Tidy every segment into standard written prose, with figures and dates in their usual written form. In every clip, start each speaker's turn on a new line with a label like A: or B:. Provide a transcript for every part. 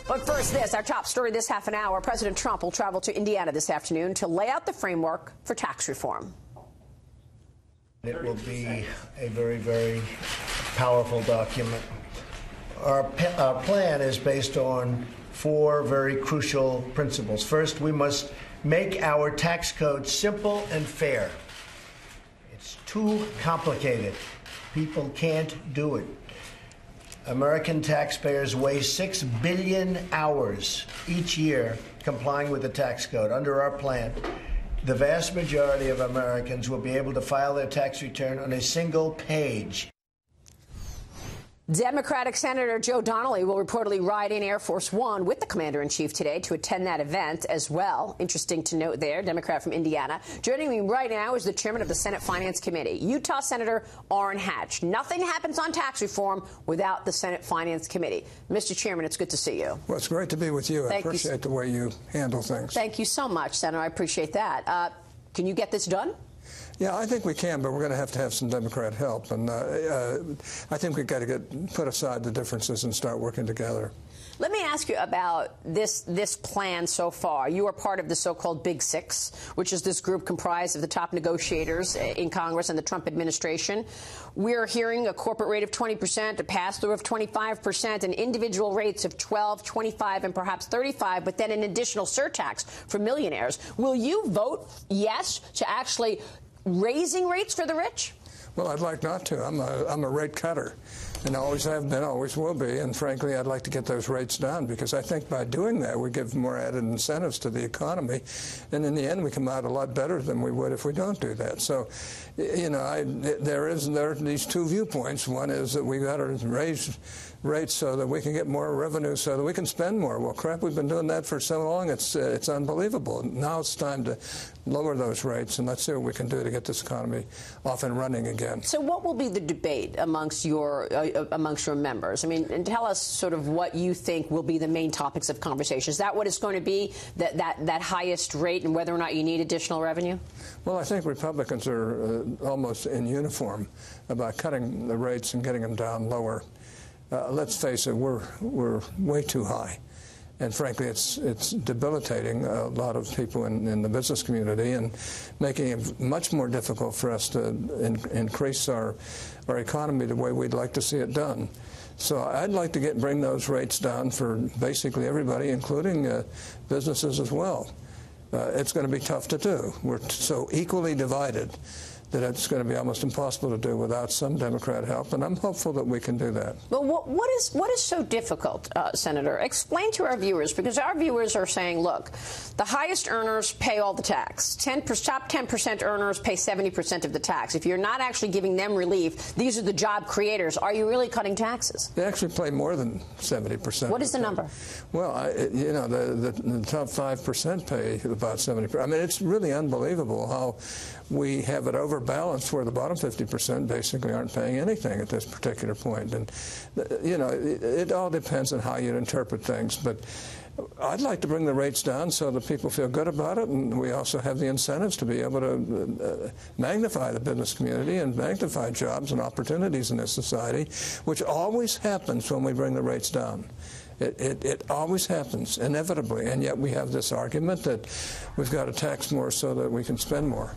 A: But first, our top story this half an hour. President Trump will travel to Indiana this afternoon to lay out the framework for tax reform.
B: It will be a very, very powerful document. Our plan is based on four very crucial principles. First, we must make our tax code simple and fair. It's too complicated. People can't do it. American taxpayers waste 6 billion hours each year complying with the tax code. Under our plan, the vast majority of Americans will be able to file their tax return on a single page.
A: Democratic Senator Joe Donnelly will reportedly ride in Air Force One with the commander-in-chief today to attend that event as well. Interesting to note there, Democrat from Indiana. Joining me right now is the chairman of the Senate Finance Committee, Utah Senator Orrin Hatch. Nothing happens on tax reform without the Senate Finance Committee. Mr. Chairman, it's good to see you.
C: Well, it's great to be with you. I appreciate the way you handle things.
A: Thank you so much, Senator. I appreciate that. Can you get this done?
C: Yeah, I think we can, but we're going to have some Democrat help. And I think we've got to put aside the differences and start working together.
A: Let me ask you about this plan so far. You are part of the so-called Big Six, which is this group comprised of the top negotiators in Congress and the Trump administration. We're hearing a corporate rate of 20%, a pass-through of 25%, and individual rates of 12, 25, and perhaps 35, but then an additional surtax for millionaires. Will you vote yes to actually raising rates for the rich?
C: Well, I'd like not to. I'm a rate cutter, and always have been, always will be. And frankly, I'd like to get those rates down because I think by doing that, we give more added incentives to the economy. And in the end, we come out a lot better than we would if we don't do that. So, you know, there are these two viewpoints. One is that we got to raise rates so that we can get more revenue so that we can spend more. Well, crap, we've been doing that for so long, it's unbelievable. Now it's time to lower those rates, and let's see what we can do to get this economy off and running again. So what will be the debate amongst your members? I mean, and tell us sort of what you think will be the main topics of conversation. Is that what it's going to be, that highest rate, and whether or not you need additional revenue? Well, I think Republicans are almost in uniform about cutting the rates and getting them down lower. Let's face it, we're way too high. And frankly, it's debilitating a lot of people in the business community and making it much more difficult for us to increase our economy the way we'd like to see it done. So I'd like to bring those rates down for basically everybody, including businesses as well. It's going to be tough to do. We're so equally divided that it's going to be almost impossible to do without some Democrat help, and I'm hopeful that we can do that. Well, what is so difficult, Senator? Explain to our viewers, because our viewers are saying, look, the highest earners pay all the tax. Top 10% earners pay 70% of the tax. If you're not actually giving them relief, these are the job creators. Are you really cutting taxes? They actually pay more than 70%. What is the number? Well, you know, the top 5% pay about 70%. I mean, it's really unbelievable how we have it overbalanced where the bottom 50% basically aren't paying anything at this particular point. And, you know, it all depends on how you interpret things. But I'd like to bring the rates down so that people feel good about it, and we also have the incentives to be able to magnify the business community and magnify jobs and opportunities in this society, which always happens when we bring the rates down. It always happens, inevitably, and yet we have this argument that we've got to tax more so that we can spend more.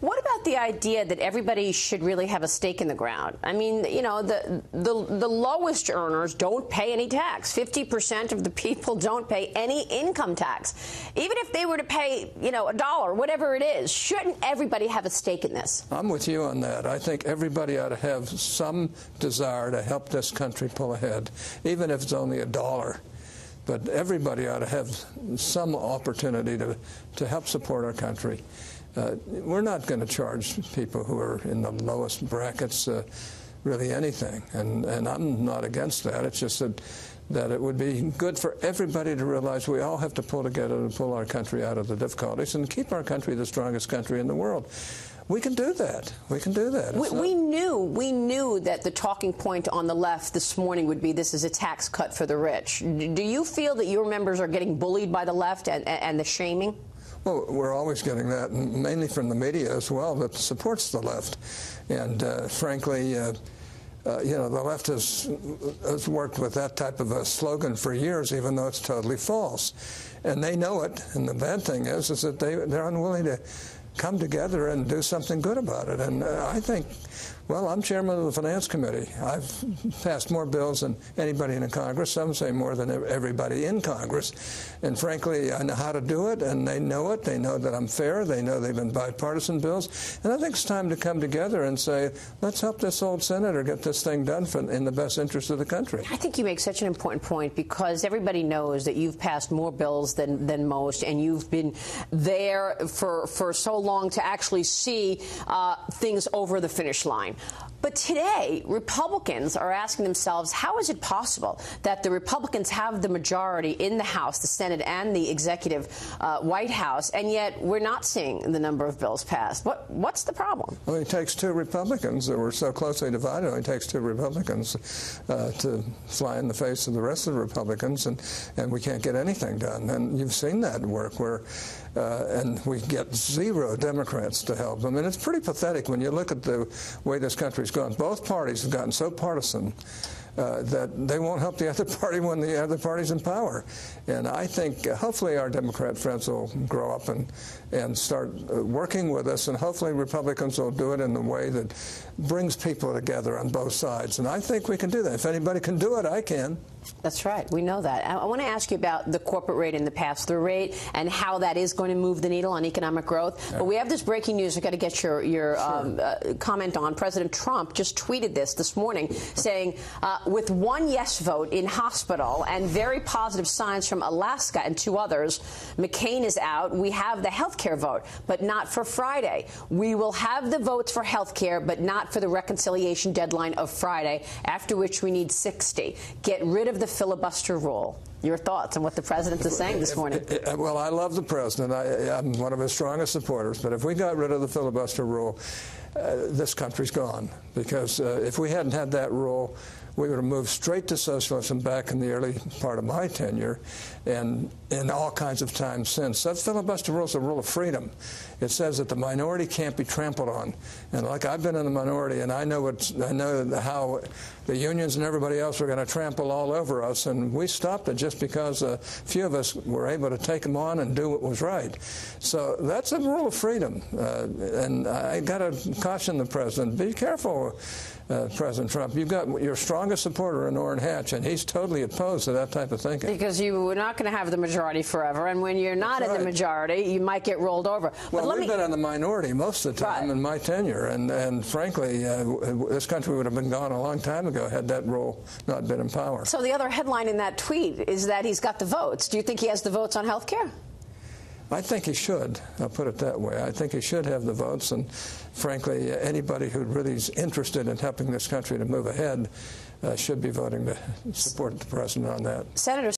C: What about the idea that everybody should really have a stake in the ground? I mean, you know, the lowest earners don't pay any tax. 50% of the people don't pay any income tax. Even if they were to pay, you know, $1, whatever it is, shouldn't everybody have a stake in this? I'm with you on that. I think everybody ought to have some desire to help this country pull ahead, even if it's only $1. But everybody ought to have some opportunity to help support our country. We're not going to charge people who are in the lowest brackets really anything, and I'm not against that. It's just that it would be good for everybody to realize we all have to pull together to pull our country out of the difficulties and keep our country the strongest country in the world. We can do that. We can do that. We knew that the talking point on the left this morning would be this is a tax cut for the rich. Do you feel that your members are getting bullied by the left and the shaming? Well, we're always getting that, mainly from the media as well, that supports the left. And frankly, the left has worked with that type of a slogan for years, even though it's totally false. And they know it. And the bad thing is that they're unwilling to come together and do something good about it. And I think, well, I'm chairman of the Finance Committee. I've passed more bills than anybody in the Congress. Some say more than everybody in Congress. And frankly, I know how to do it, and they know it. They know that I'm fair. They know they've been bipartisan bills. And I think it's time to come together and say, let's help this old senator get this thing done in the best interest of the country.
A: I think you make such an important point, because everybody knows that you've passed more bills than most, and you've been there for so long to actually see things over the finish line. But today, Republicans are asking themselves, how is it possible that the Republicans have the majority in the House, the Senate, and the executive White House, and yet we're not seeing the number of bills passed? What's the problem?
C: Well, it takes two Republicans that were so closely divided. It only takes two Republicans to fly in the face of the rest of the Republicans, and we can't get anything done. And you've seen that work where and we get zero Democrats to help them. And it's pretty pathetic when you look at the way this country's gone. Both parties have gotten so partisan that they won't help the other party when the other party's in power. And I think hopefully our Democrat friends will grow up and start working with us, and hopefully Republicans will do it in the way that brings people together on both sides. And I think we can do that. If anybody can do it, I can.
A: That's right. We know that. I want to ask you about the corporate rate and the pass-through rate and how that is going to move the needle on economic growth. Yeah. But we have this breaking news I've got to get your comment on. President Trump just tweeted this morning, saying, with one yes vote in hospital and very positive signs from Alaska and two others, McCain is out. We have the health care vote, but not for Friday. We will have the votes for health care, but not for the reconciliation deadline of Friday, after which we need 60. Get rid of the filibuster rule. Your thoughts on what the president is saying this morning?
C: Well, I love the president. I'm one of his strongest supporters. But if we got rid of the filibuster rule, this country's gone. Because if we hadn't had that rule, we would have moved straight to socialism back in the early part of my tenure, and in all kinds of times since. That filibuster rule is a rule of freedom. It says that the minority can't be trampled on. And like, I've been in the minority, and I know how the unions and everybody else were going to trample all over us, and we stopped it just because a few of us were able to take them on and do what was right. So that's a rule of freedom. And I got to caution the president, be careful, President Trump. You've got your strongest supporter in Orrin Hatch, and he's totally opposed to that type of thinking.
A: Because you were not going to have the majority forever, and when you're not in the majority, you might get rolled over.
C: Well, we've been in the minority most of the time in my tenure, and frankly, this country would have been gone a long time ago had that rule not been in power.
A: So the other headline in that tweet is that he's got the votes. Do you think he has the votes on health care?
C: I think he should. I'll put it that way. I think he should have the votes, and frankly, anybody who really is interested in helping this country to move ahead should be voting to support the president on that.
A: Senator